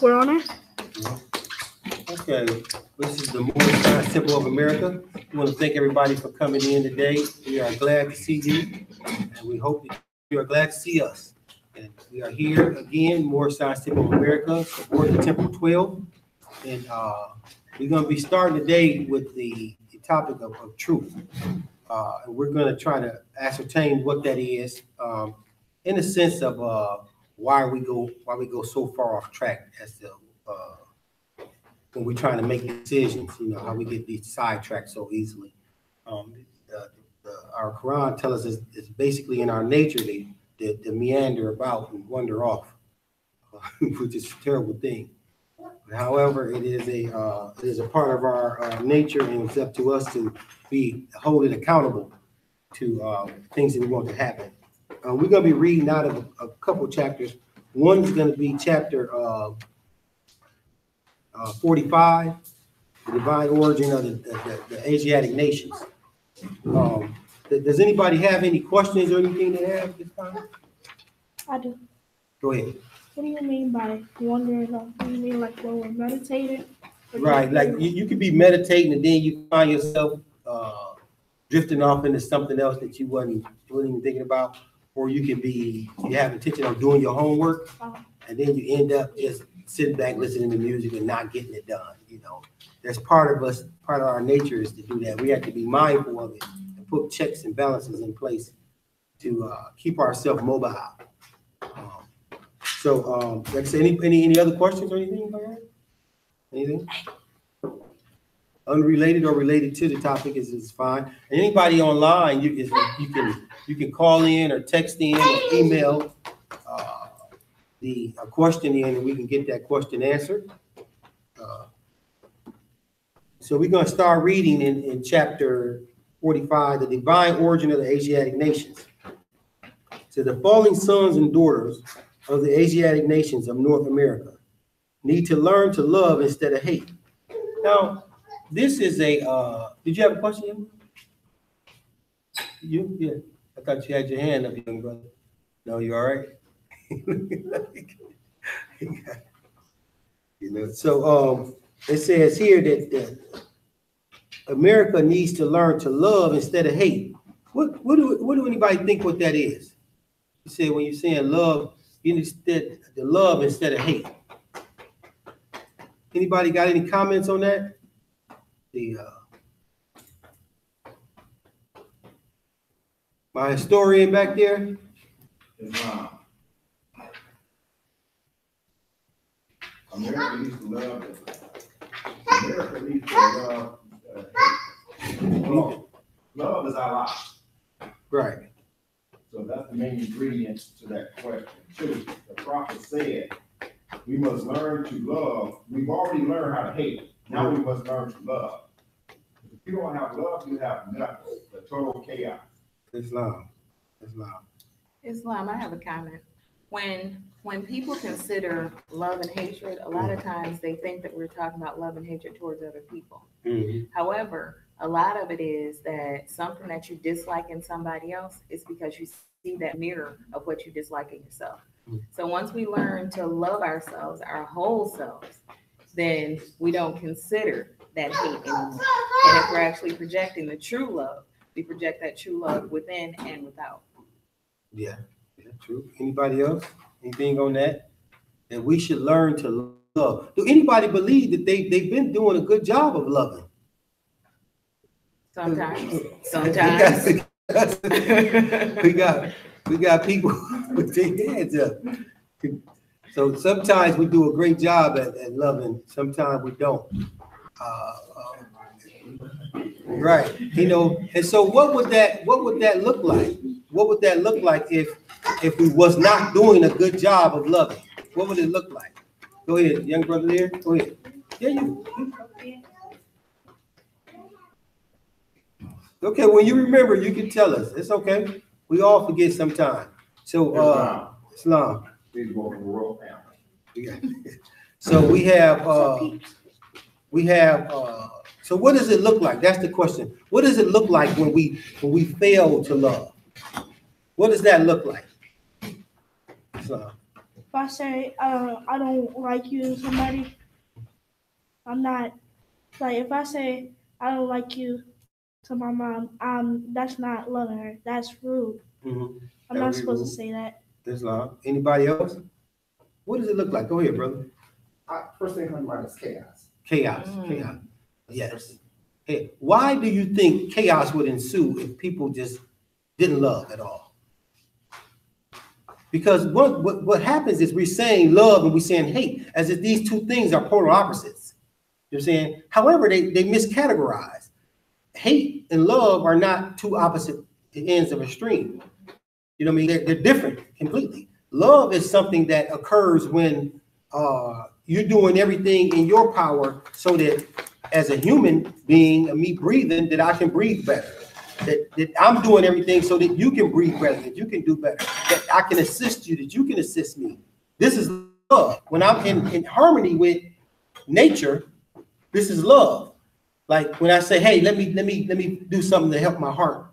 We're on it. Okay, this is the Morris Science Temple of America. We want to thank everybody for coming in today. We are glad to see you, and we hope that you are glad to see us. And we are here again, Morris Science Temple of America, supporting Temple 12. And we're going to be starting today with the topic of truth. And we're going to try to ascertain what that is, in the sense of why we go so far off track as to when we're trying to make decisions, how we get these sidetracked so easily. Our Quran tells us it's basically in our nature to meander about and wander off, which is a terrible thing. However, it is a part of our nature, and it's up to us to be holding accountable to things that we want to happen. We're going to be reading out of a couple chapters. One is going to be chapter 45, the divine origin of the Asiatic nations. Does anybody have any questions or anything they have this time? I do. Go ahead. What do you mean by wandering off? Do you mean like when we're meditating? Right, like you could be meditating and then you find yourself drifting off into something else that you wasn't even thinking about, or you have intention of doing your homework, and then you end up just sitting back listening to music and not getting it done. That's part of us. Part of our nature is to do that. We have to be mindful of it and put checks and balances in place to keep ourselves mobile. So, like I said, any other questions or anything like that? Anything? Unrelated or related to the topic is fine. And anybody online, you can call in or text in or email the question in, and we can get that question answered. So we're going to start reading in chapter 45, the divine origin of the Asiatic nations. So the falling sons and daughters of the Asiatic nations of North America need to learn to love instead of hate. Now, this is did you have a question? Yeah. I thought you had your hand up, young brother. No, you all right? So it says here that America needs to learn to love instead of hate. What do anybody think what that is? You say when you're saying love, the love instead of hate. Anybody got any comments on that? My historian back there. America needs to love. America needs to love. Love is our life. Right. So that's the main ingredient to that question. Too. The prophet said we must learn to love. We've already learned how to hate. Now we must learn to love. If you don't have love, you have nothing. The total chaos. Islam, I have a comment. When people consider love and hatred, a lot of times they think that we're talking about love and hatred towards other people. Mm-hmm. However, a lot of it is that something that you dislike in somebody else is because you see that mirror of what you dislike in yourself. Mm-hmm. So once we learn to love ourselves, our whole selves, then we don't consider that hate anymore. And if we're actually projecting the true love, we project that true love within and without. Yeah, true. Anybody else? Anything on that? That we should learn to love. Do anybody believe that they've been doing a good job of loving? Sometimes. we got people with their hands up. So sometimes we do a great job at loving. Sometimes we don't. Right. And so what would that look like? What would that look like if we was not doing a good job of loving? What would it look like? Go ahead, young brother there. Go ahead. Yeah, you. Okay, when you remember, you can tell us. It's okay. We all forget sometime. So Islam. Please go from the royal family. So we have so what does it look like? That's the question. What does it look like when we fail to love? What does that look like? So, if I say I don't like you to somebody, I'm not like if I say I don't like you to my mom, that's not loving her. That's rude. Mhm. I'm That not would be supposed rude. to say that. That's love. Anybody else? What does it look like? Go ahead, brother. First thing comes to mind is chaos. Chaos. Mm. Chaos. Yes. Hey, why do you think chaos would ensue if people just didn't love at all? Because what happens is we're saying love and we're saying hate as if these two things are polar opposites. You're saying, however, they miscategorize. Hate and love are not two opposite ends of a stream. You know what I mean? They're different completely. Love is something that occurs when you're doing everything in your power so that as a human being, me breathing, that I can breathe better. That I'm doing everything so that you can breathe better, that you can do better, that I can assist you, that you can assist me. This is love. When I'm in harmony with nature, this is love. Like when I say, hey, let me do something to help my heart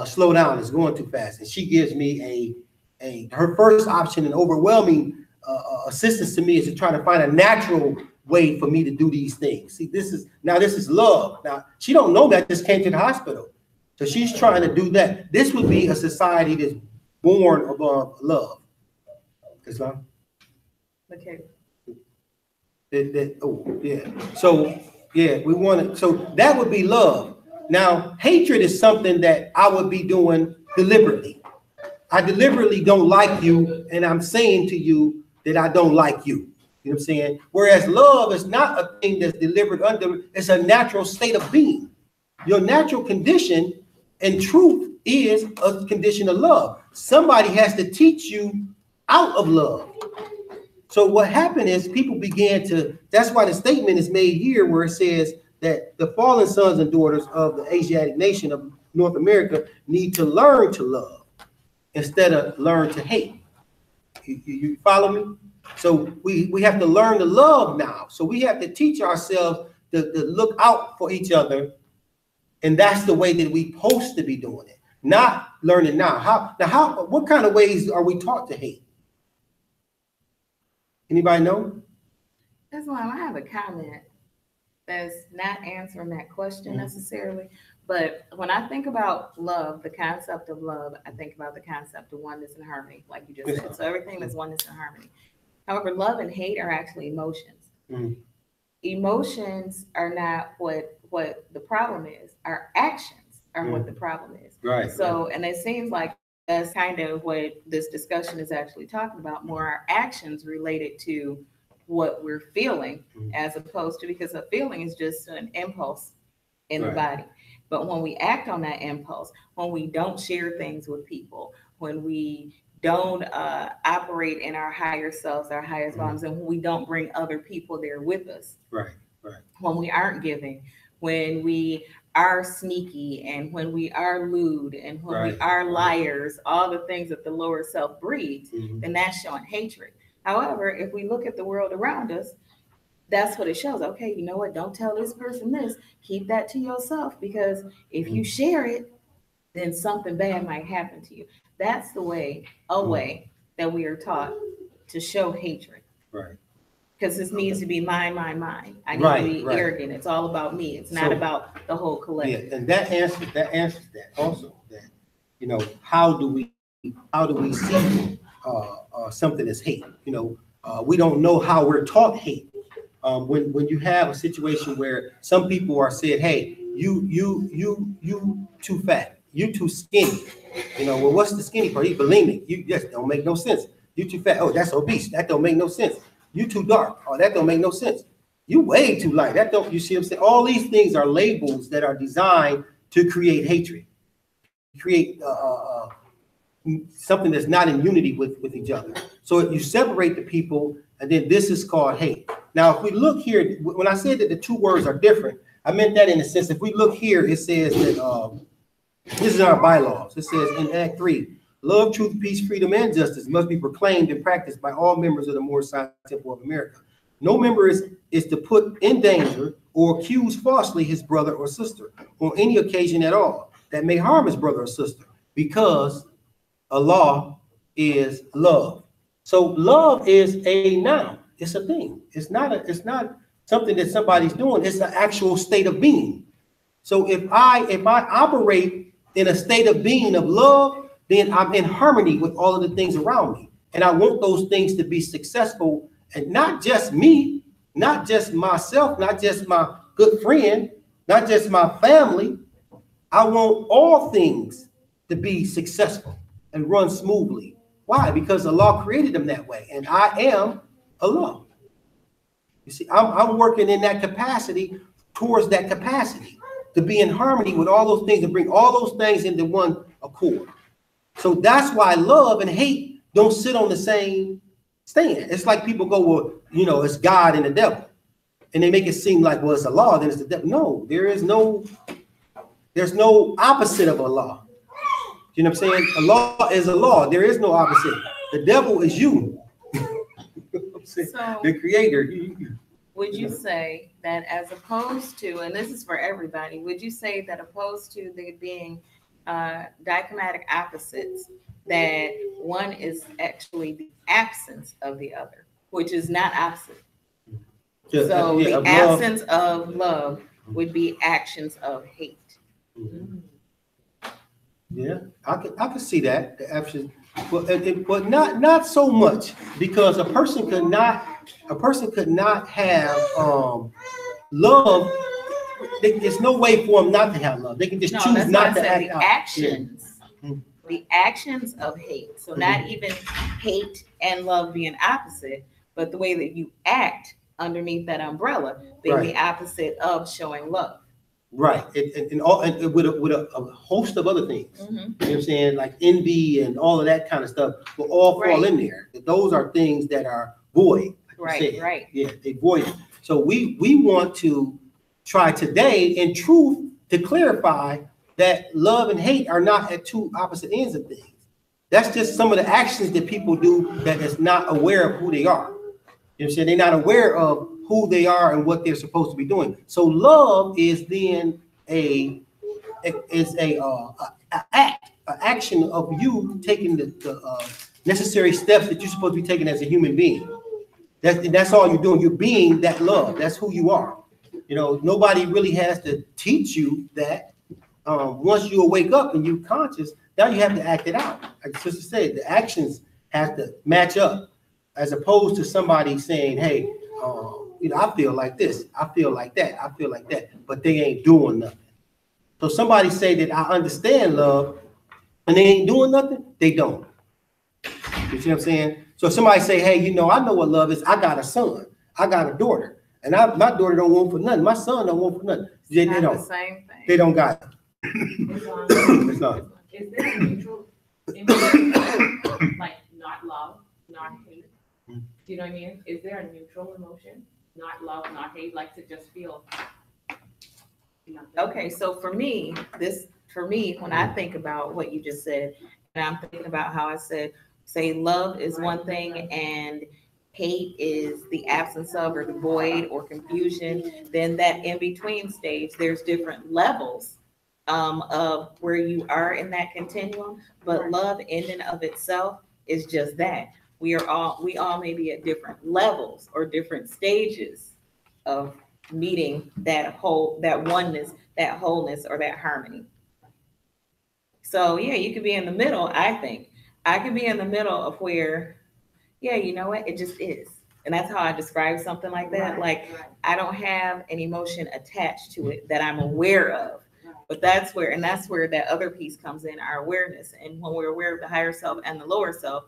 slow down, it's going too fast. And she gives me her first option and overwhelming assistance to me is to try to find a natural way for me to do these things. See, this is love. Now, she don't know that this came to the hospital. So she's trying to do that. This would be a society that's born above love. Islam? Okay. Oh, yeah. So, yeah, we want it. So that would be love. Now, hatred is something that I would be doing deliberately. I deliberately don't like you, and I'm saying to you that I don't like you. You know what I'm saying? Whereas love is not a thing that's delivered under, it's a natural state of being. Your natural condition and truth is a condition of love. Somebody has to teach you out of love. So what happened is people began to, that's why the statement is made here where it says that the fallen sons and daughters of the Asiatic nation of North America need to learn to love instead of learn to hate. You follow me? So we have to learn to love now. So we have to teach ourselves to look out for each other. And that's the way that we supposed to be doing it, not learning now. What kind of ways are we taught to hate? Anybody know? Islam, I have a comment that's not answering that question necessarily, but when I think about love, the concept of love, I think about the concept of oneness and harmony, like you just said. So everything is oneness and harmony. However, love and hate are actually emotions. Emotions are not what the problem is. Our actions are what the problem is. Right. So, and it seems like that's kind of what this discussion is actually talking about, more our actions related to what we're feeling as opposed to, because a feeling is just an impulse in the body. But when we act on that impulse, when we don't share things with people, when we don't operate in our higher selves, our highest volumes, and when we don't bring other people there with us. Right. When we aren't giving, when we are sneaky, and when we are lewd, and when we are liars, all the things that the lower self breeds, then that's showing hatred. However, if we look at the world around us, that's what it shows. Okay, you know what? Don't tell this person this. Keep that to yourself, because if you share it, then something bad might happen to you. That's the way, a way that we are taught to show hatred. Right. Because this needs to be mine. I need to be arrogant. It's all about me. It's not about the whole collective. Yeah, and that answers that also. That, you know, how do we see something as hate? You know, we don't know how we're taught hate. When you have a situation where some people are said, hey, you too fat, you too skinny. You know, well, what's the skinny part? You bulimic. You just don't make no sense. You too fat. Oh, that's obese. That don't make no sense. You too dark. Oh, that don't make no sense. You way too light. That don't, you see what I'm saying? All these things are labels that are designed to create hatred, create something that's not in unity with each other. So you separate the people, and then this is called hate. Now, if we look here, when I said that the two words are different, I meant that in a sense. If we look here, it says that this is our bylaws. It says in Act 3, love, truth, peace, freedom, and justice must be proclaimed and practiced by all members of the Mordecai Temple of America. No member is to put in danger or accuse falsely his brother or sister on any occasion at all that may harm his brother or sister, because Allah is love. So love is a noun. It's a thing. It's not something that somebody's doing. It's an actual state of being. So if I operate in a state of being of love, then I'm in harmony with all of the things around me. And I want those things to be successful, and not just me, not just myself, not just my good friend, not just my family. I want all things to be successful and run smoothly. Why? Because Allah created them that way, and I am Allah. You see, I'm working in that capacity, towards that capacity, to be in harmony with all those things and bring all those things into one accord. So that's why love and hate don't sit on the same stand. It's like people go, well, you know, it's God and the devil. And they make it seem like, well, it's Allah, then it's the devil. No, there's no opposite of Allah. You know what I'm saying? Allah is Allah. There is no opposite. The devil is you. So, the creator. would you say that as opposed to, and this is for everybody, would you say that opposed to there being dichromatic opposites, that one is actually the absence of the other, which is not opposite? So the absence of love would be actions of hate. Yeah, I could see that, the absence, but not so much, because a person could not have love. There's no way for them not to have love. They can just choose not to act out. The actions of hate. So not even hate and love being opposite, but the way that you act underneath that umbrella being the opposite of showing love. Right, and with a host of other things. You know what I'm saying, like envy and all of that kind of stuff will all fall in there. Those are things that are void. Right. Yeah, they void. So we want to try today, in truth, to clarify that love and hate are not at two opposite ends of things. That's just some of the actions that people do that is not aware of who they are. You know what I'm saying? They're not aware of who they are and what they're supposed to be doing. So love is then an action of you taking the necessary steps that you're supposed to be taking as a human being. That's all you're doing. You're being that love. That's who you are. You know, nobody really has to teach you that. Once you wake up and you're conscious, now you have to act it out. Like the sister said, the actions have to match up, as opposed to somebody saying, hey, you know, I feel like this, I feel like that, I feel like that, but they ain't doing nothing. So somebody say that I understand love and they ain't doing nothing, they don't. You see what I'm saying? So if somebody say, hey, you know, I know what love is. I got a son, I got a daughter, and my daughter don't want for nothing. My son don't want for nothing. They don't. The same thing. They don't got it. It's not. Is there a neutral emotion, like not love, not hate? Do you know what I mean? Is there a neutral emotion? Not love, not hate, like to just feel nothing? Okay, so for me, when I think about what you just said, and I'm thinking about how I said, say love is one thing and hate is the absence of or the void or confusion, then that in between stage, there's different levels of where you are in that continuum, but love in and of itself is just that. We all may be at different levels or different stages of meeting that oneness, that wholeness, or that harmony. So yeah, you could be in the middle. I think I could be in the middle of where, yeah, you know what, it just is. And that's how I describe something like that. I don't have an emotion attached to it that I'm aware of. But that's where that other piece comes in, our awareness. And when we're aware of the higher self and the lower self,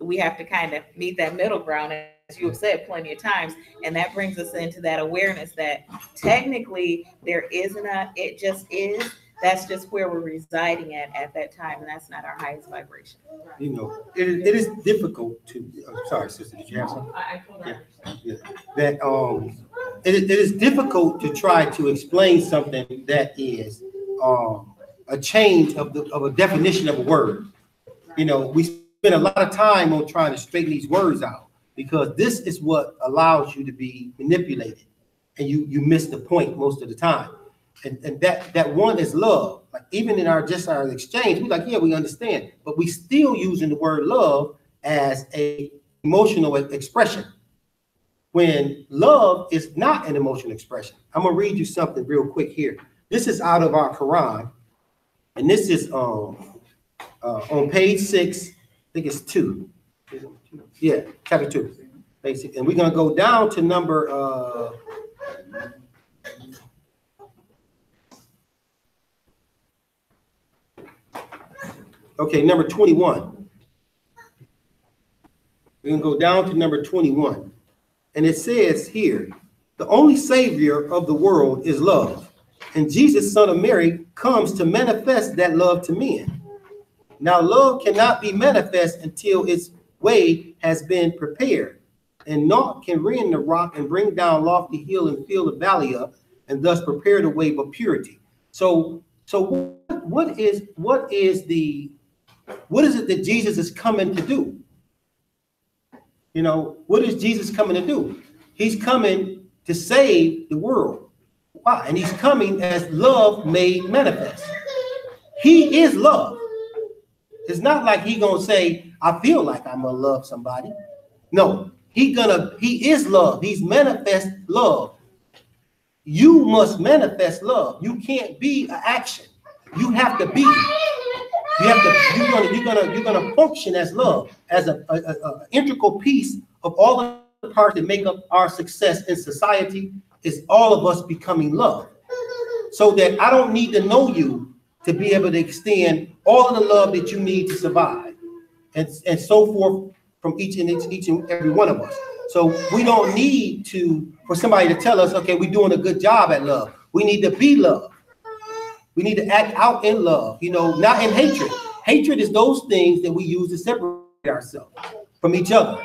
we have to kind of meet that middle ground, as you have said plenty of times. And that brings us into that awareness that technically there isn't it just is. That's just where we're residing at that time. And that's not our highest vibration. You know, it is difficult to, I'm sorry, sister, did you have something? I totally understand. Yeah. That it is difficult to try to explain something that is a change of a definition of a word. You know, we spend a lot of time on trying to straighten these words out, because this is what allows you to be manipulated, and you miss the point most of the time. And that one is love. Like even in our exchange, we're like, yeah, we understand, but we still using the word love as a emotional expression, when love is not an emotional expression. I'm gonna read you something real quick here. This is out of our Quran, and this is on page 6. I think it's 2. Yeah, chapter 2, basic. And we're gonna go down to number number 21. We're gonna go down to number 21. And it says here, the only savior of the world is love. And Jesus, son of Mary, comes to manifest that love to men. Now, love cannot be manifest until its way has been prepared. And naught can rend the rock and bring down lofty hill and fill the valley up, and thus prepare the way but purity. So what is it that Jesus is coming to do? You know, what is Jesus coming to do? He's coming to save the world. Why? And he's coming as love made manifest. He is love. It's not like he gonna say, I feel like I'm gonna love somebody. No, he is love. He's manifest love. You must manifest love. You can't be an action. You have to be. You're gonna function as love, as an integral piece of all the parts that make up our success in society. Is all of us becoming love, so that I don't need to know you to be able to extend all of the love that you need to survive, and so forth from each and every one of us. So we don't need for somebody to tell us, okay, we're doing a good job at love. We need to be love. We need to act out in love, not in hatred. Hatred is those things that we use to separate ourselves from each other.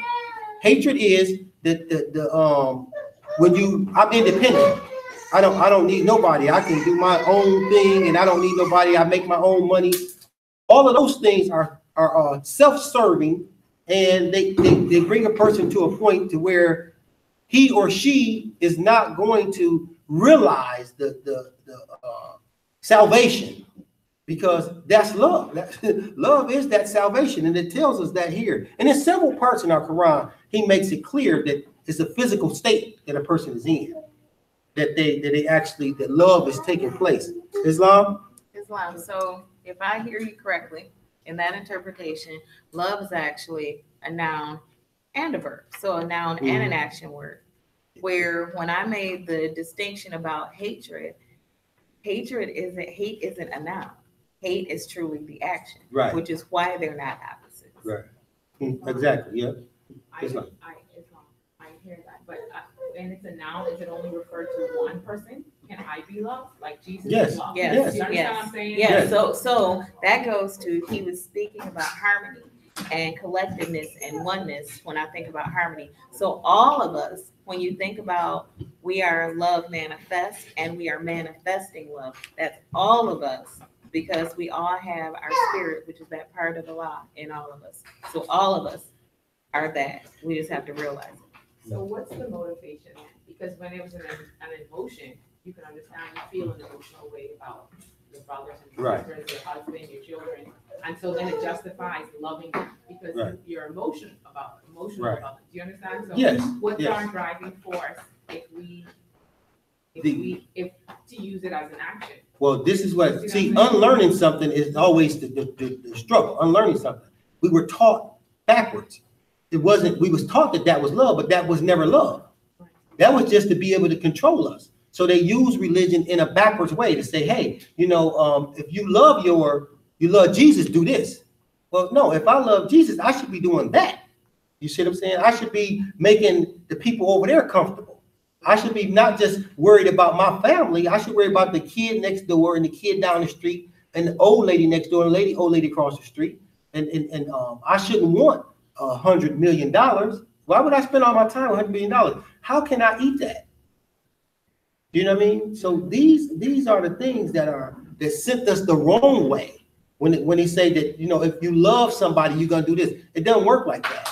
Hatred is I'm independent. I don't need nobody. I can do my own thing, and I don't need nobody. I make my own money. All of those things are self-serving, and they bring a person to a point to where he or she is not going to realize the salvation, because that's love. Love is that salvation, and it tells us that here. And in several parts in our Quran, he makes it clear that it's a physical state that a person is in, that love is taking place. Islam. So if I hear you correctly, in that interpretation, love is actually a noun and a verb. So a noun and an action word. Where when I made the distinction about hatred isn't a noun. Hate is truly the action, right? Which is why they're not opposites. Right. Exactly. Yeah. I hear that, but and it's a noun. Is it only referred to one person? Can I be loved like Jesus? Yes. Is loved? Yes. You understand what I'm saying? Yes. So that goes to, he was speaking about harmony and collectiveness and oneness when I think about harmony. So all of us, when you think about we are love manifest and we are manifesting love, that's all of us, because we all have our spirit, which is that part of Allah in all of us. So all of us are that. We just have to realize it. So what's the motivation then? Because when it was an emotion, you can understand, you feel an emotional way about your brothers and right. sisters, your husband, your children. And so then it justifies loving them because right. you're emotional about right. about them. Do you understand? So yes. what's yes. our driving force if to use it as an action? Well, this is what, unlearning something is always the struggle, unlearning something. We were taught backwards. We was taught that was love, but that was never love. That was just to be able to control us. So they use religion in a backwards way to say, hey, if you love Jesus, do this. Well, no, if I love Jesus, I should be doing that. You see what I'm saying? I should be making the people over there comfortable. I should be not just worried about my family. I should worry about the kid next door and the kid down the street and the old lady next door and the old lady across the street. And I shouldn't want $100 million. Why would I spend all my time on $100 million? How can I eat that? You know what I mean? So these are the things that sent us the wrong way. When they say that, if you love somebody, you're gonna do this. It doesn't work like that.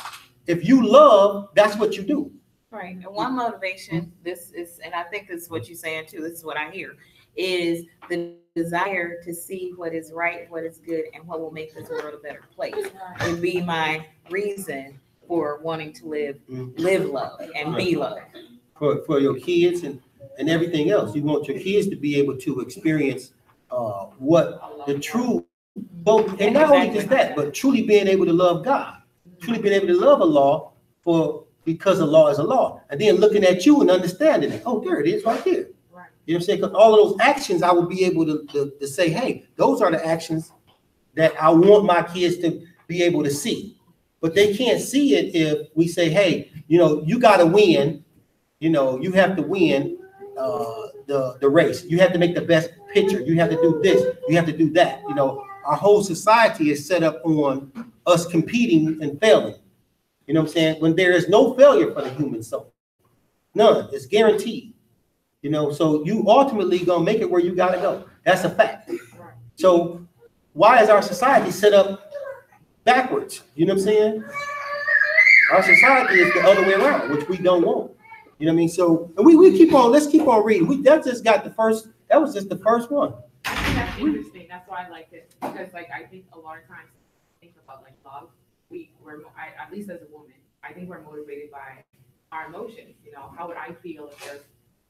If you love, that's what you do. Right. And one motivation, and I think this is what you're saying too, this is what I hear, is the desire to see what is right, what is good, and what will make this world a better place. Would be my reason for wanting to live Mhm. love and be love. For your kids and everything else. You want your kids to be able to experience what the true, well, and not only just that, but truly being able to love God, truly being able to love Allah because the law is a law, and then looking at you and understanding it. Oh, there it is right there. Right. You know what I'm saying? Because all of those actions, I would be able to say, hey, those are the actions that I want my kids to be able to see. But they can't see it if we say, hey, you got to win. You have to win the race. You have to make the best picture. You have to do this. You have to do that. Our whole society is set up on us competing and failing. You know what I'm saying? When there is no failure for the human soul. None. It's guaranteed. So you ultimately gonna make it where you gotta go. That's a fact. So why is our society set up backwards? You know what I'm saying? Our society is the other way around, which we don't want. You know what I mean? So and we let's keep on reading. That was just the first one. That's interesting. That's why I like it. Because I think a lot of times think about love. At least as a woman, I think we're motivated by our emotions. How would I feel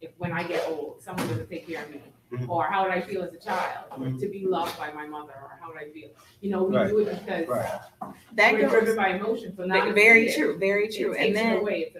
if when I get old, someone doesn't take care of me? Mhm. Or how would I feel as a child to be loved by my mother? Or how would I feel? We do it because That we're goes driven by emotions. So now very true, very true. It And takes it then, away. It's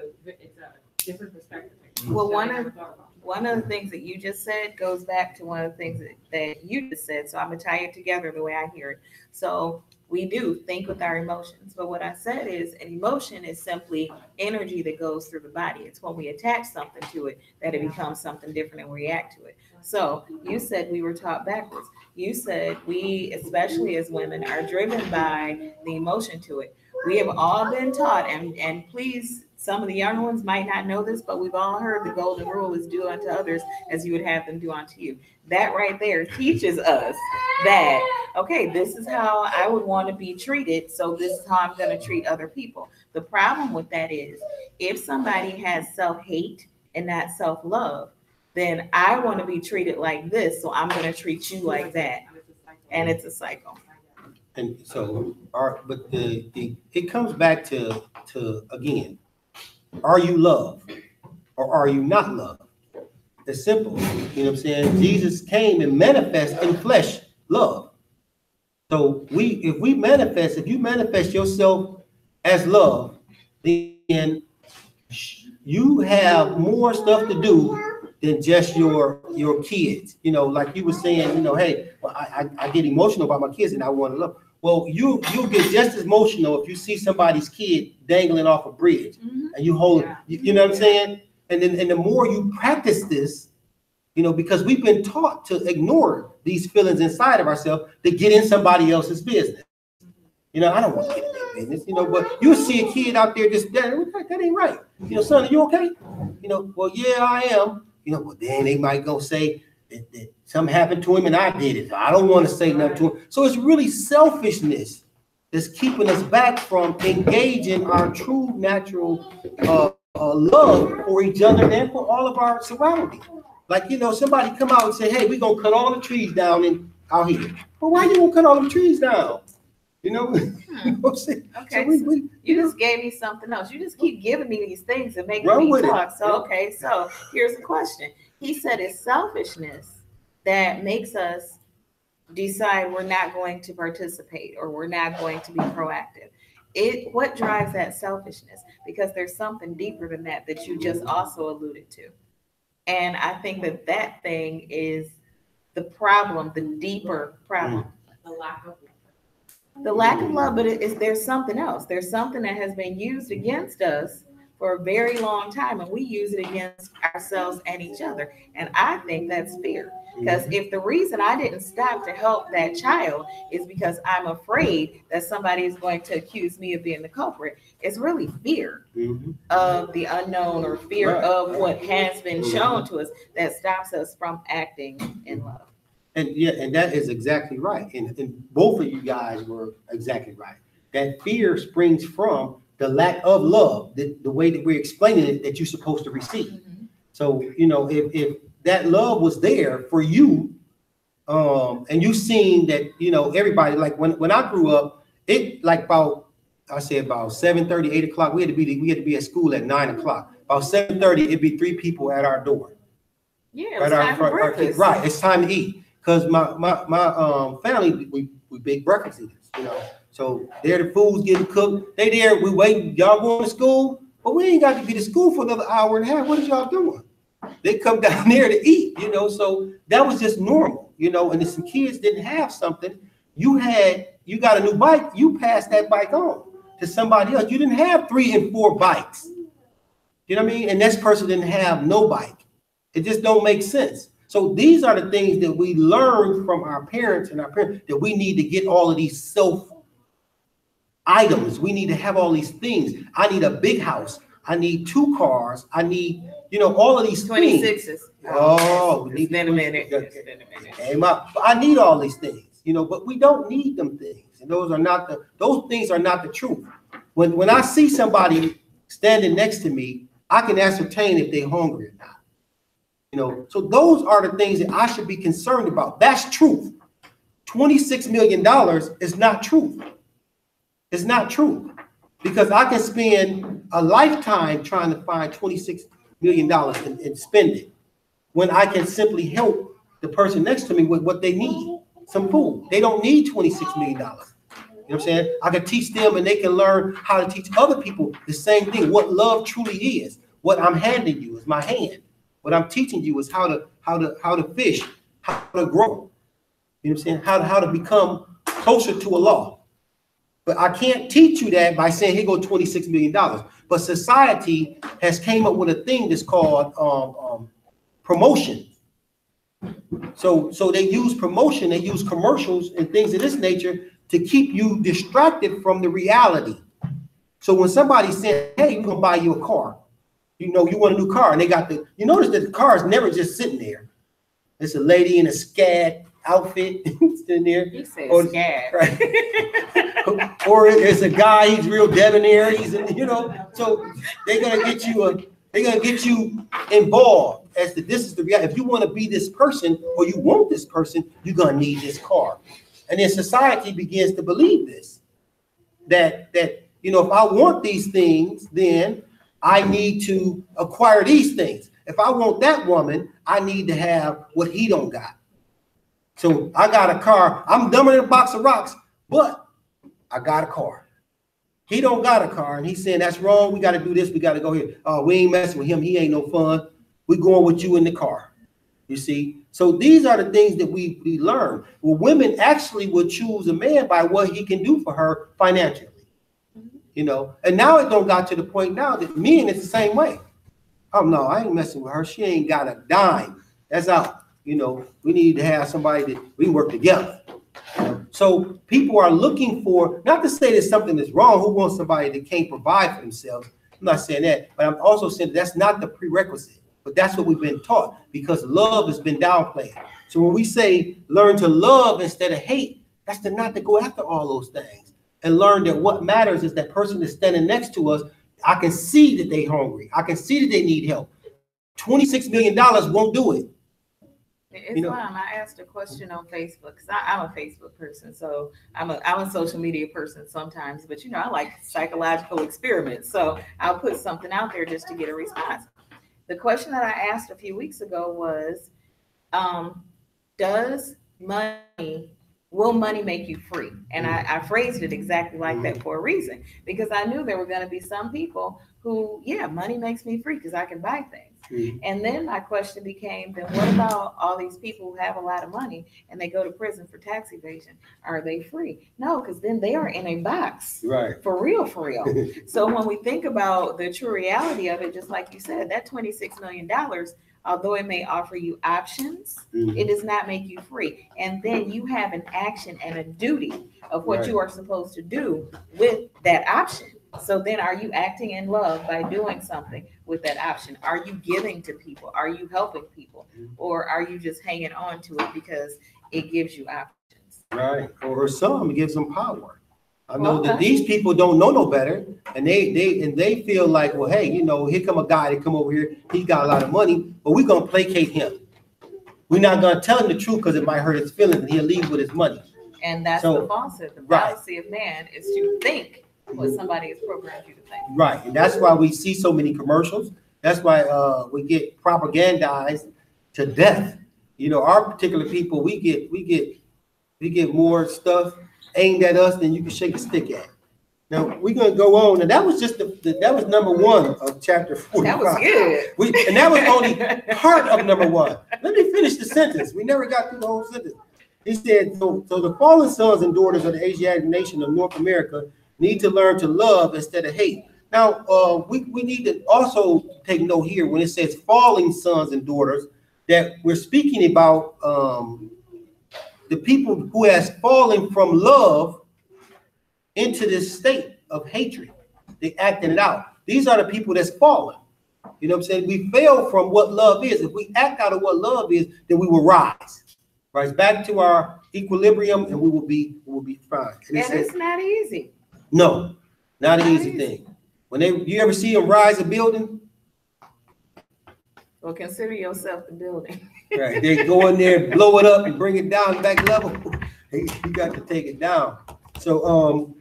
a different perspective. well, that I never thought about. one of the things that you just said goes back to one of the things that you just said. So I'm gonna tie it together the way I hear it. So we do think with our emotions, but what I said is an emotion is simply energy that goes through the body. It's when we attach something to it that it becomes something different and we react to it. So you said we were taught backwards. You said we, especially as women, are driven by the emotion to it. We have all been taught, and please, some of the younger ones might not know this, but we've all heard the golden rule is do unto others as you would have them do unto you. That right there teaches us that, okay, this is how I would want to be treated, so this is how I'm going to treat other people. The problem with that is if somebody has self-hate and not self-love, then I want to be treated like this, so I'm going to treat you like that. And it's a cycle. And so, it comes back to again, are you loved or are you not loved? It's simple. You know what I'm saying? Jesus came and manifest in flesh love. So if you manifest yourself as love, then you have more stuff to do than just your kids. Like you were saying, hey, well, I get emotional about my kids and I want to love. Well, you'll get just as emotional if you see somebody's kid dangling off a bridge and you hold it. You know what I'm saying? And the more you practice this, because we've been taught to ignore these feelings inside of ourselves to get in somebody else's business. I don't want to get in their business, but you see a kid out there just that ain't right. Son, are you okay? Well, yeah, I am. Well, then they might go say that something happened to him and I did it. I don't want to say nothing to him. So it's really selfishness that's keeping us back from engaging our true natural love for each other and for all of our surroundings. Like, somebody come out and say, hey, we're going to cut all the trees down out here. Well, why you going to cut all the trees down? You know what I'm saying? Okay, So you just gave me something else. You just keep giving me these things and making Run me with it. talk. So, okay, so here's the question. He said it's selfishness that makes us decide we're not going to participate or we're not going to be proactive. What drives that selfishness? Because there's something deeper than that you just also alluded to. And I think that thing is the problem, the deeper problem. The lack of love. The lack of love, but there's something else. There's something that has been used against us for a very long time, and we use it against ourselves and each other. And I think that's fear. Because if the reason I didn't stop to help that child is because I'm afraid that somebody is going to accuse me of being the culprit, it's really fear of the unknown or fear of what has been shown to us that stops us from acting in love. And that is exactly right. And both of you guys were exactly right. That fear springs from the lack of love, the way that we're explaining it, that you're supposed to receive. So, if that love was there for you, and you seen that, everybody, like when I grew up, it like about I say about 7:30, 8 o'clock. We had to be at school at 9 o'clock. About 7:30, it'd be 3 people at our door. Yeah, it's time for breakfast. Right, it's time to eat. Because my family, we big breakfast eaters, you know. So there the food's getting cooked. They there, we waiting, y'all going to school, but we ain't got to be to school for another hour and a half. What is y'all doing? They come down there to eat, you know. So that was just normal, you know. And if some kids didn't have something, you got a new bike, you passed that bike on to somebody else. You didn't have 3 and 4 bikes. You know what I mean? And this person didn't have no bike. It just don't make sense. So these are the things that we learned from our parents that we need to get all of these self items. We need to have all these things. I need a big house. I need 2 cars. I need, you know, all of these 26s. things. Oh, we need It's been a minute. Came up. I need all these things, you know, but we don't need them things. And those things are not the truth. When I see somebody standing next to me, I can ascertain if they're hungry or not. You know, so those are the things that I should be concerned about. That's truth. $26 million is not truth. It's not true, because I can spend a lifetime trying to find $26 million and spend it when I can simply help the person next to me with what they need, some food. They don't need $26 million. You know what I'm saying? I can teach them and they can learn how to teach other people the same thing, what love truly is. What I'm handing you is my hand. What I'm teaching you is how to fish, how to grow. You know what I'm saying? How to become closer to Allah. But I can't teach you that by saying, here go $26 million. But society has came up with a thing that's called promotion. So they use promotion, they use commercials and things of this nature to keep you distracted from the reality. So when somebody says, hey, we're gonna buy you a car, you know, you want a new car, and they got you notice that the car is never just sitting there. It's a lady in a SCAD outfit sitting there. He said or, SCAD. Right. Or it's a guy, he's real debonair, you know, so they're gonna get you involved as to this is the reality. If you want to be this person or you want this person, you're gonna need this car. And then society begins to believe this. That you know, if I want these things, then I need to acquire these things. If I want that woman, I need to have what he don't got. So I got a car. I'm dumber than a box of rocks, but I got a car. He don't got a car, and he's saying that's wrong. We got to do this. We got to go here. Oh, we ain't messing with him. He ain't no fun. We going with you in the car. You see? So these are the things that we learn. Well, women actually would choose a man by what he can do for her financially. You know, and now it don't got to the point now that men is the same way. Oh no, I ain't messing with her. She ain't got a dime. That's out. You know, we need to have somebody that we work together. So people are looking for, not to say that something is wrong, who wants somebody that can't provide for themselves. I'm not saying that, but I'm also saying that's not the prerequisite. But that's what we've been taught, because love has been downplayed. So when we say learn to love instead of hate, that's not to go after all those things. And learn that what matters is that person that's standing next to us. I can see that they're hungry. I can see that they need help. $26 million won't do it. It's fine. I asked a question on Facebook because I'm a Facebook person, so I'm a social media person sometimes. But you know, I like psychological experiments, so I'll put something out there just to get a response. The question that I asked a few weeks ago was, will money make you free? And I phrased it exactly like that for a reason, because I knew there were going to be some people who, yeah, money makes me free because I can buy things. And then my question became, then what about all these people who have a lot of money and they go to prison for tax evasion? Are they free? No, because then they are in a box. Right. For real, for real. So when we think about the true reality of it, just like you said, that $26 million, although it may offer you options, it does not make you free. And then you have an action and a duty of what you are supposed to do with that option. So then are you acting in love by doing something with that option? Are you giving to people? Are you helping people? Or are you just hanging on to it because it gives you options? Right. Or some, it gives them power. I know that these people don't know no better, and they feel like, well, hey, you know, here come a guy that come over here. He got a lot of money, but we're gonna placate him. We're not gonna tell him the truth because it might hurt his feelings, and he'll leave with his money. And that's the falsehood. The fallacy of man is to think what somebody has programmed you to think. Right, and that's why we see so many commercials. That's why we get propagandized to death. You know, our particular people, we get more stuff aimed at us than you can shake a stick at. Now we're gonna go on, and that was just that was number 1 of chapter 45. That was good. And that was only part of number 1. Let me finish the sentence. We never got through the whole sentence. He said, so the fallen sons and daughters of the Asiatic nation of North America need to learn to love instead of hate. Now, we need to also take note here when it says falling sons and daughters, that we're speaking about the people who has fallen from love into this state of hatred. They acting it out. These are the people that's fallen. You know what I'm saying? We fail from what love is. If we act out of what love is, then we will rise. Rise back to our equilibrium, and we will be fine. And it's not easy. No, not an easy thing. When you ever see them rise a building? Well, consider yourself the building. Right, they go in there, blow it up, and bring it down back level. You got to take it down. So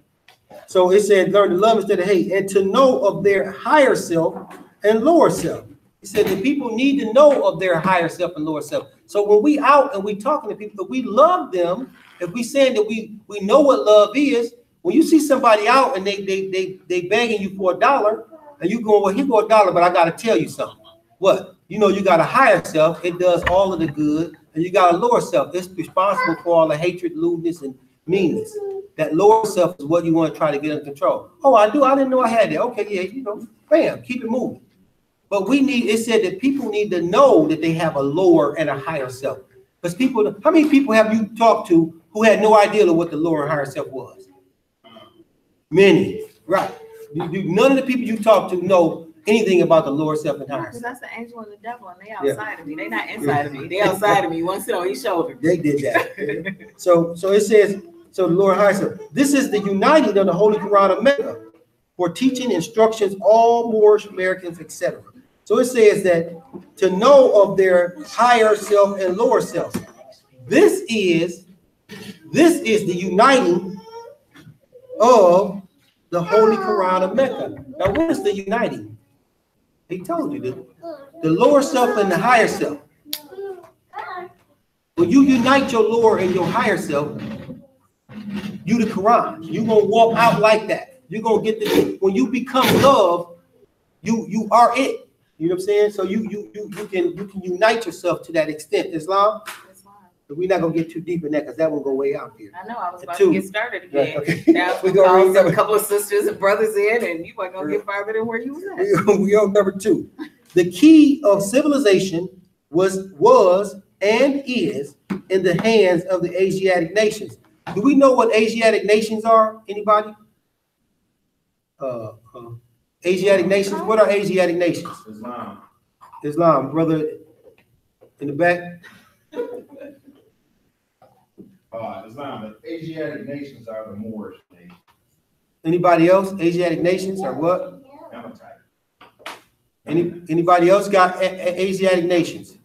it said, learn to love instead of hate, and to know of their higher self and lower self. He said the people need to know of their higher self and lower self. So when we out and we talking to people, if we love them, if we saying that we know what love is, when you see somebody out and they begging you for $1, and you going, well, here go $1, but I got to tell you something. What? You know, you got a higher self. It does all of the good, and you got a lower self. It's responsible for all the hatred, lewdness, and meanness. That lower self is what you want to try to get under control. Oh, I do. I didn't know I had that. Okay, yeah, you know, bam, keep it moving. But it said that people need to know that they have a lower and a higher self. Because how many people have you talked to who had no idea of what the lower and higher self was? Many, right. None of the people you talk to know anything about the lower self and higher Because self. that's the angel and the devil, and they outside of me. They not inside of me. They outside of me. You want to sit on each shoulder. They did that. So it says, so the lower and higher self. This is the uniting of the Holy Quran of Mecca for teaching instructions, all Moorish Americans, etc. So it says that to know of their higher self and lower self. This is the uniting of the Holy Quran of Mecca. Now, what is the uniting? He told you the lower self and the higher self. When you unite your lower and your higher self, you the Quran. You're gonna walk out like that. You're gonna get when you become love, you are it. You know what I'm saying? So you can unite yourself to that extent. Islam. But we're not gonna get too deep in that because that will go way out here. I know I was about to get started again. Right, okay. Now we're gonna call a couple of sisters and brothers in, and you weren't gonna get farther than where you was at. We are number 2. The key of civilization was and is in the hands of the Asiatic nations. Do we know what Asiatic nations are? Anybody? Asiatic nations. What are Asiatic nations? Islam, brother, in the back. Islam, the Asiatic nations are the Moorish nations. Anybody else? Asiatic nations are what? Anybody else got Asiatic nations?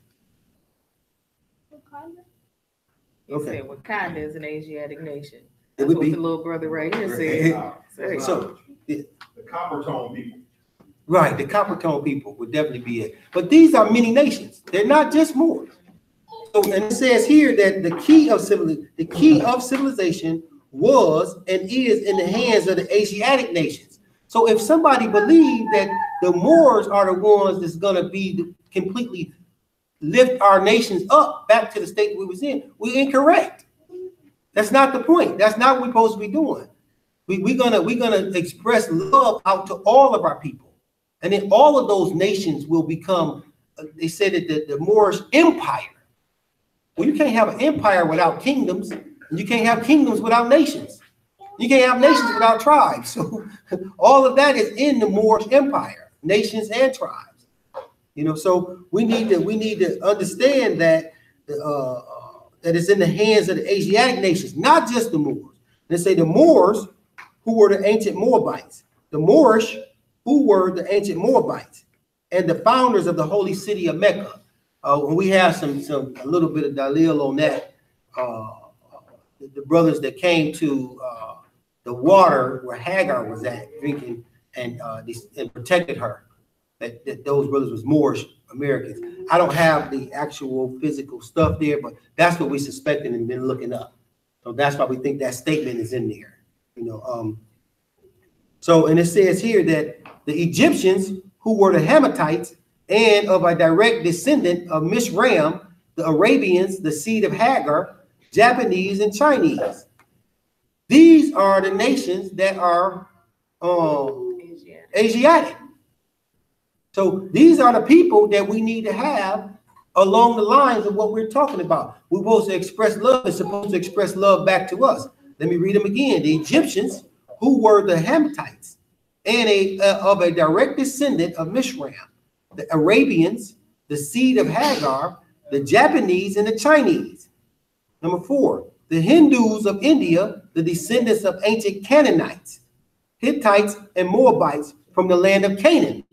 Okay. Wakanda is an Asiatic nation. It That's would what be. the little brother right here said. So, the copper tone people. right, the copper tone people would definitely be it. But these are many nations. They're not just Moors. So, and it says here that the key of civilization was and is in the hands of the Asiatic nations. So if somebody believed that the Moors are the ones that's gonna be completely lift our nations up back to the state we was in, we're incorrect. That's not the point. That's not what we're supposed to be doing. We're gonna express love out to all of our people, and then all of those nations will become. They said that the Moorish Empire. Well, you can't have an empire without kingdoms, and you can't have kingdoms without nations. You can't have nations without tribes. So all of that is in the Moorish Empire, nations and tribes. You know, so we need to understand that that it's in the hands of the Asiatic nations, not just the Moors. They say the Moors, who were the ancient Moabites, the Moorish, who were the ancient Moabites, and the founders of the holy city of Mecca. We have a little bit of dalil on that. The brothers that came to the water where Hagar was at drinking and protected her. That those brothers was Moorish Americans. I don't have the actual physical stuff there, but that's what we suspected and been looking up. So that's why we think that statement is in there. You know, so and it says here that the Egyptians, who were the Hamathites and of a direct descendant of Mishram, the Arabians, the seed of Hagar, Japanese and Chinese. These are the nations that are Asiatic. So these are the people that we need to have along the lines of what we're talking about. We're supposed to express love. It's supposed to express love back to us. Let me read them again. The Egyptians, who were the Hamathites and of a direct descendant of Mishram, the Arabians, the seed of Hagar, the Japanese and the Chinese. Number 4, the Hindus of India, the descendants of ancient Canaanites, Hittites and Moabites from the land of Canaan.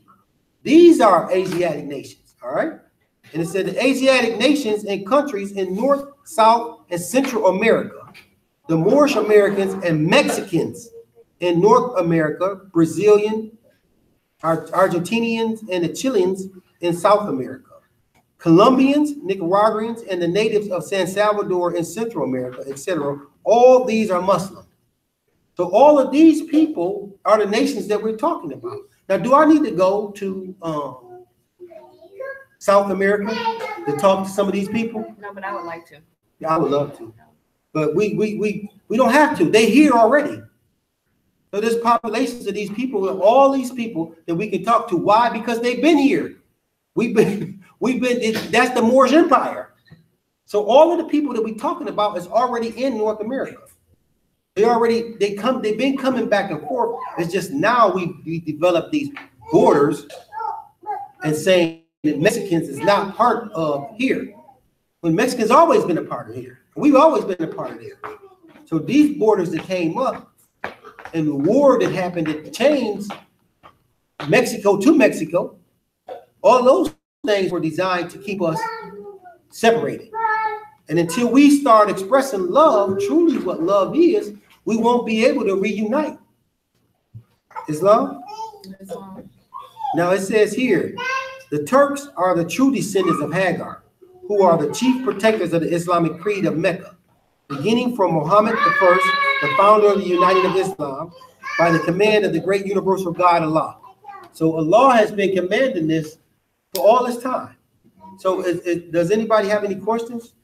These are Asiatic nations, all right? And it said the Asiatic nations and countries in North, South, and Central America, the Moorish Americans and Mexicans in North America, Brazilian, Argentinians, and the Chileans in South America, Colombians, Nicaraguans, and the natives of San Salvador in Central America, etc. All these are Muslim. So all of these people are the nations that we're talking about. Now, do I need to go to South America to talk to some of these people? No, but I would like to. Yeah, I would love to. But we don't have to. They're here already. So there's populations of these people, all these people that we can talk to. Why? Because they've been here. We've been, that's the Moorish Empire. So all of the people that we're talking about is already in North America. They've been coming back and forth. It's just now we developed these borders and saying that Mexicans is not part of here. When Mexicans always been a part of here. We've always been a part of there. So these borders that came up and the war that happened that changed Mexico to Mexico, all those things were designed to keep us separated. And until we start expressing love, truly what love is, we won't be able to reunite. Islam? Now it says here, the Turks are the true descendants of Hagar, who are the chief protectors of the Islamic creed of Mecca, beginning from Muhammad I, the founder of the United of Islam, by the command of the great universal God Allah. So Allah has been commanding this for all this time. So does anybody have any questions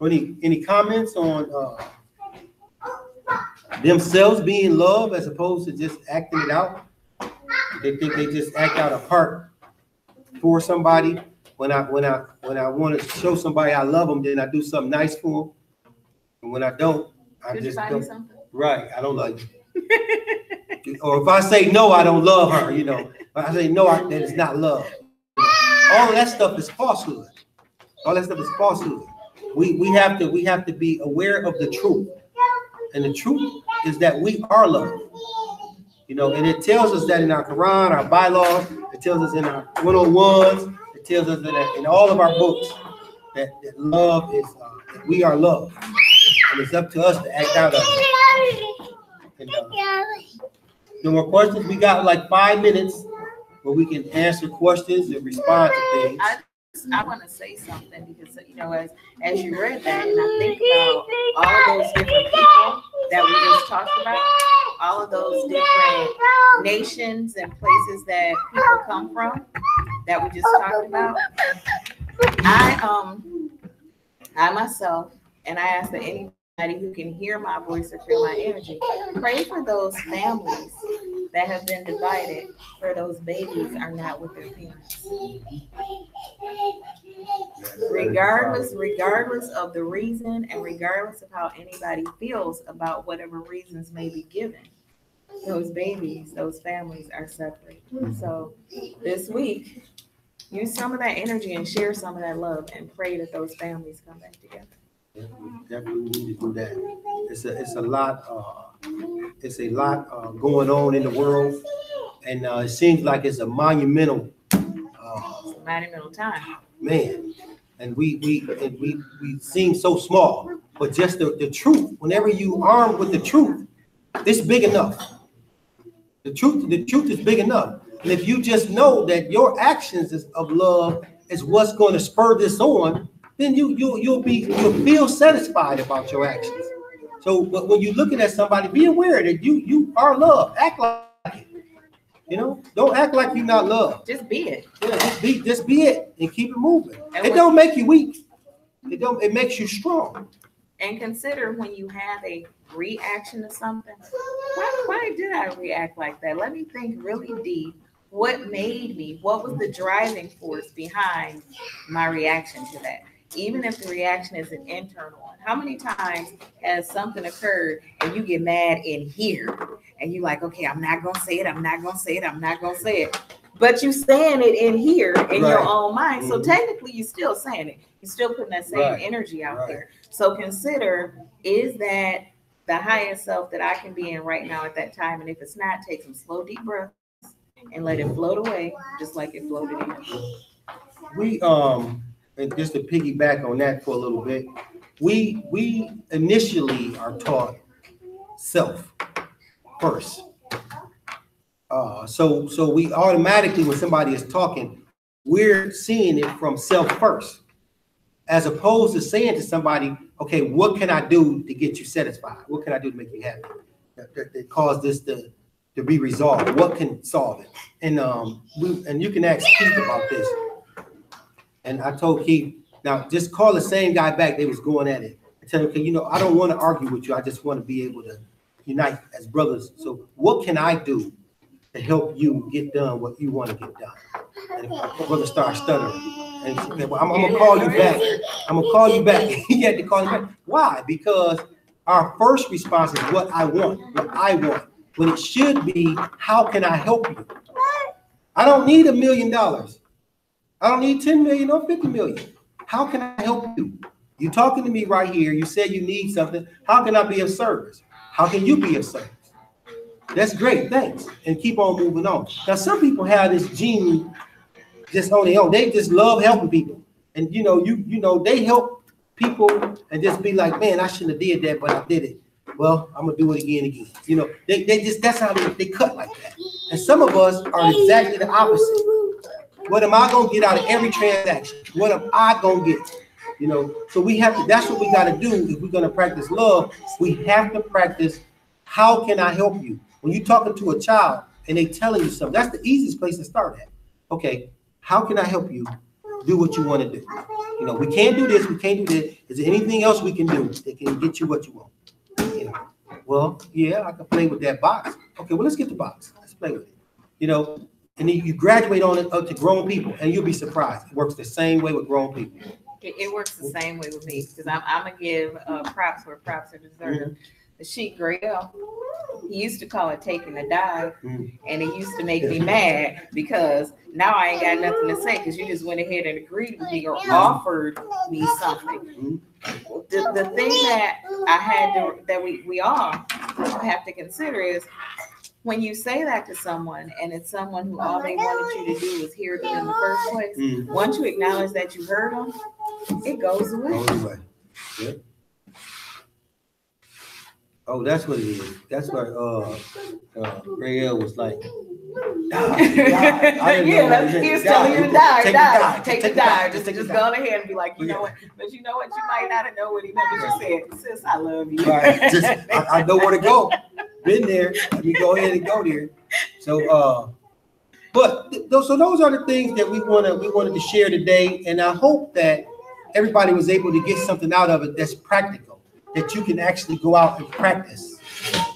or any comments on themselves being love as opposed to just acting it out? They think they just act out a part for somebody. When I want to show somebody I love them, then I do something nice for them. And when I don't, I just don't. Right, I don't like it. Or if I say no, I don't love her, you know. If I say no, then it's not love. All of that stuff is falsehood. All that stuff is falsehood. We have to be aware of the truth. And the truth is that we are loved. You know, and it tells us that in our Quran, our bylaws, it tells us in our 101s, it tells us in all of our books that love is, that we are loved. And it's up to us to act out of it. And, no more questions? We got like 5 minutes where we can answer questions and respond to things. I want to say something because, you know, as you read that, and I think about all of those different people that we just talked about, all of those different nations and places that people come from that we just talked about. I myself, and I ask that anybody who can hear my voice or feel my energy, pray for those families that have been divided, where those babies are not with their parents. Regardless of the reason and regardless of how anybody feels about whatever reasons may be given, those babies, those families are separate. So this week, use some of that energy and share some of that love and pray that those families come back together. Yeah, we definitely need to do that. It's a lot going on in the world, and it seems like it's a monumental time. Man, and we seem so small, but just the truth. Whenever you armed with the truth, It's big enough. The truth is big enough. And if you just know that your actions of love is what's going to spur this on, then you'll feel satisfied about your actions. So, but when you're looking at somebody, be aware that you are loved. Act like it. You know, don't act like you're not loved. Just be it. Yeah, just be it and keep it moving. It don't make you weak. It makes you strong. And consider when you have a reaction to something, why did I react like that? Let me think really deep. What made me? What was the driving force behind my reaction to that? Even if the reaction is an internal one. How many times has something occurred and you get mad in here and you're like, okay, I'm not gonna say it, I'm not gonna say it, I'm not gonna say it. But you saying it in here in your own mind. So technically you're still saying it. You're still putting that same energy out there. So consider, is that the highest self that I can be in right now at that time? And if it's not, take some slow, deep breaths and let it float away just like it floated in. We and just to piggyback on that for a little bit, we initially are taught self first. So we automatically, when somebody is talking, we're seeing it from self first, as opposed to saying to somebody, okay, what can I do to get you satisfied? What can I do to make you happy? That cause this to be resolved? What can solve it? And you can ask Keith about this. And I told Keith, now just call the same guy back. They was going at it. I tell him, okay, you know, I don't want to argue with you. I just want to be able to unite as brothers. So what can I do to help you get done what you want to get done? And my brother started stuttering. And he said, well, I'm gonna call you back. I'm gonna call you back. He had to call him back. Why? Because our first response is what I want, when it should be, how can I help you? I don't need $1 million. I don't need 10 million or 50 million. How can I help you? You're talking to me right here. You said you need something. How can I be of service? How can you be of service? That's great, thanks. And keep on moving on. Now, some people have this gene just on their own. They just love helping people. And you know, they help people and just be like, man, I shouldn't have did that, but I did it. Well, I'm gonna do it again. You know, they just, that's how they cut like that. And some of us are exactly the opposite. What am I gonna get out of every transaction? What am I gonna get? You know, so we have to, that's what we gotta do if we're gonna practice love. We have to practice, how can I help you? When you're talking to a child and they telling you something, that's the easiest place to start at. Okay, how can I help you do what you want to do? You know, we can't do this, we can't do that. Is there anything else we can do that can get you what you want? You know, well, yeah, I can play with that box. Okay, well, let's get the box. Let's play with it. You know, and then you graduate on it up to grown people, and you'll be surprised. It works the same way with grown people. It works the same way with me, because I'm gonna give props where props are deserved. The Sheik Grael, he used to call it taking a dive, and it used to make me mad because now I ain't got nothing to say because you just went ahead and agreed with me or offered me something. The thing that I had to, that we all have to consider is, when you say that to someone and it's someone who all they wanted you to do was hear them in the first place, once you acknowledge that you heard them, it goes away. Yeah. Oh, that's what it is. That's what Rael was like. Die. Yeah, he was telling you to die. Take the dive. Just go ahead and be like, you know what? But you know what? You might not have known what he meant. But you said, sis, I love you. Right. I know where to go. Been there. Let me go ahead and go there. So, so those are the things that we wanted to share today, and I hope that everybody was able to get something out of it that's practical, that you can actually go out and practice.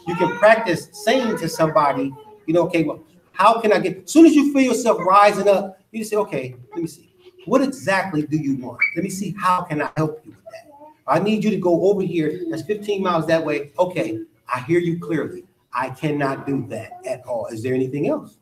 You can practice saying to somebody, you know, okay, well, how can I get, as soon as you feel yourself rising up, you say, okay, let me see. What exactly do you want? Let me see, how can I help you with that? I need you to go over here. That's 15 miles that way. Okay, I hear you clearly. I cannot do that at all. Is there anything else?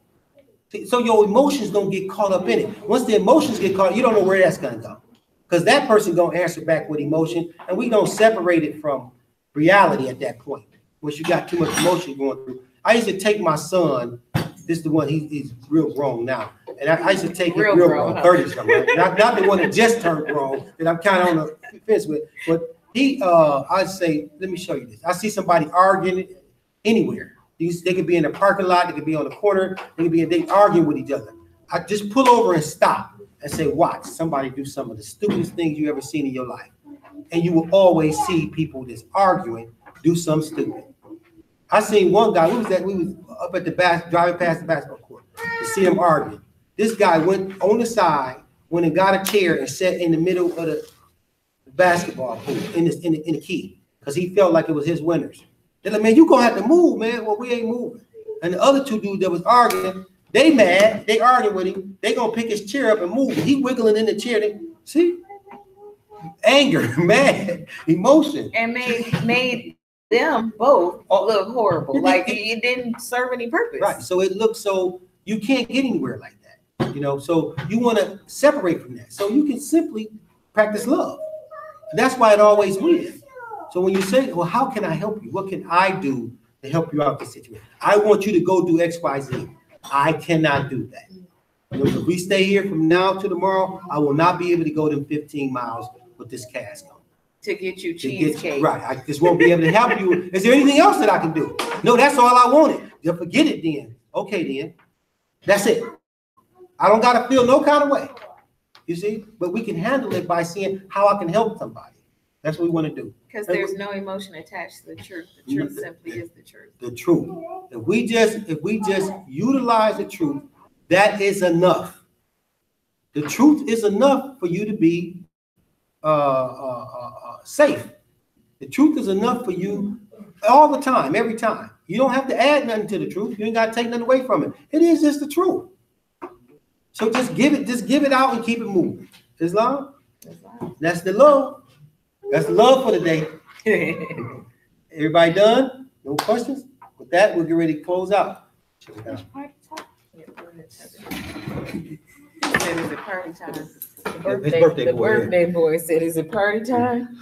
See, so your emotions don't get caught up in it. Once the emotions get caught, you don't know where that's going to go. Because that person gonna answer back with emotion, and we don't separate it from reality at that point. Once you got too much emotion going through. I used to take my son, this is the one, he's real grown now. And I used to take him real grown, 30 something, right? not the one that just turned grown, that I'm kind of on the fence with. But I'd say, let me show you this. I see somebody arguing, anywhere. They could be in the parking lot, they could be on the corner, they arguing with each other. I just pull over and stop and say, watch somebody do some of the stupidest things you ever seen in your life. And you will always see people that's arguing do something stupid. I seen one guy, we was up at the driving past the basketball court to see them arguing. This guy went on the side, went and got a chair and sat in the middle of the basketball pool in the key, because he felt like it was his winners. They're like, man, you gonna have to move, man. Well, we ain't moving. And the other two dudes that was arguing, they mad, they arguing with him, they gonna pick his chair up and move. He wiggling in the chair. See? Anger, mad, emotion. And made them both look horrible. Like it didn't serve any purpose. Right. So it looks so you can't get anywhere like that. You know, so you want to separate from that. So you can simply practice love. And that's why it always wins. So when you say, well, how can I help you? What can I do to help you out this situation? I want you to go do X, Y, Z. I cannot do that. You know, if we stay here from now to tomorrow, I will not be able to go them 15 miles with this cask on. To get you cheesecake. Right. I just won't be able to help you. Is there anything else that I can do? No, that's all I wanted. Just forget it then. Okay, then. That's it. I don't got to feel no kind of way. You see? But we can handle it by seeing how I can help somebody. That's what we want to do. Because there's no emotion attached to the truth. The truth simply is the truth. The truth. If we just utilize the truth, that is enough. The truth is enough for you to be safe. The truth is enough for you all the time, every time. You don't have to add nothing to the truth. You ain't got to take nothing away from it. It is just the truth. So just give it out and keep it moving. Islam, that's the love. That's the love for the day. Everybody done? No questions? With that, we'll get ready to close out. Said it's a party time. The birthday boy said, "Is it party time?"